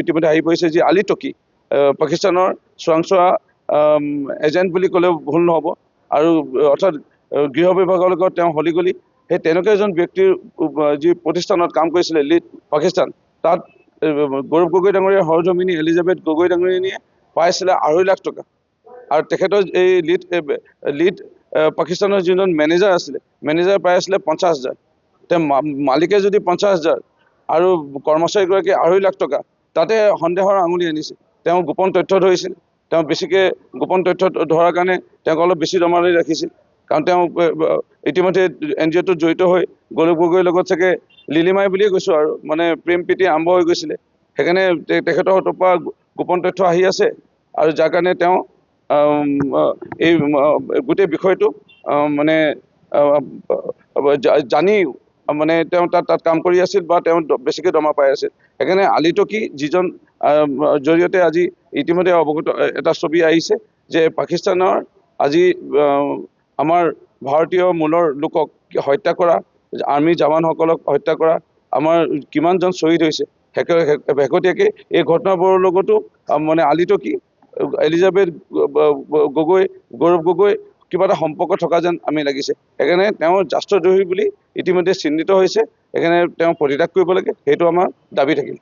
ইতিমধ্যে আহি পৰিছে যি আলী টকি পাকিস্তানৰ চোৰাংচোৱা এজেণ্ট বুলি ক'লেও ভুল নহ'ব আৰু অৰ্থাৎ গৃহ বিভাগৰ লগত তেওঁ হলিগলি সেই তেনেকুৱা এজন ব্যক্তিৰ যি প্ৰতিষ্ঠানত কাম কৰিছিলে লিড পাকিস্তান তাত গৌৰৱ গগৈ ডাঙৰীয়াৰ সহধৰ্মিনী এলিজাবেথ গগৈ ডাঙৰীয়ানীয়ে পাইছিলে 2.5 লাখ টকা আৰু তেখেতৰ এই লিড পাকিস্তানৰ যিজন মেনেজাৰ আছিলে মেনেজাৰ পাই আছিলে 50,000 তেওঁ মালিকে যদি 50,000 আৰু কৰ্মচাৰীগৰাকী 2.5 লাখ টকা তাতে সন্দেহৰ আঙুলি আনিছে তেওঁ গোপন তথ্য ধৰিছিল তেওঁ বেছিকৈ গোপন তথ্য ধৰাৰ কাৰণে তেওঁক অলপ বেছি দমালি ৰাখিছিল কাৰণ তেওঁ ইতিমধ্যে NGOটোত জড়িত হৈ গৌৰৱ গগৈৰ লগত চাগে লিলিমাই বুলিয়ে কৈছোঁ আৰু মানে প্ৰেম প্ৰীতি আৰম্ভ হৈ গৈছিলে সেইকাৰণে তেখেতৰ হাতৰ পৰা গোপন তথ্য আহি আছে আৰু যাৰ কাৰণে তেওঁ এই গোটেই বিষয়টো মানে জানি মানে তেওঁ তাত কাম কৰি আছিল বা তেওঁ বেছিকৈ দমা পাই আছিল সেইকাৰণে আলী টকি যিজন জৰিয়তে আজি ইতিমধ্যে অৱগত এটা ছবি আহিছে যে পাকিস্তানৰ আজি আমাৰ ভাৰতীয় মূলৰ লোকক হত্যা কৰা আৰ্মি জৱানসকলক হত্যা কৰা আমাৰ কিমানজন শ্বহীদ হৈছে শেহতীয়াকৈ এই ঘটনাবোৰৰ লগতো মানে আলী টকি এলিজাবেথ গগৈ গৌৰৱ গগৈ কিবা এটা সম্পৰ্ক থকা যেন আমি লাগিছে সেইকাৰণে তেওঁ ৰাষ্ট্ৰদ্ৰোহী বুলি ইতিমধ্যে চিহ্নিত হৈছে সেইকাৰণে তেওঁ পদত্যাগ কৰিব লাগে সেইটো আমাৰ দাবী থাকিল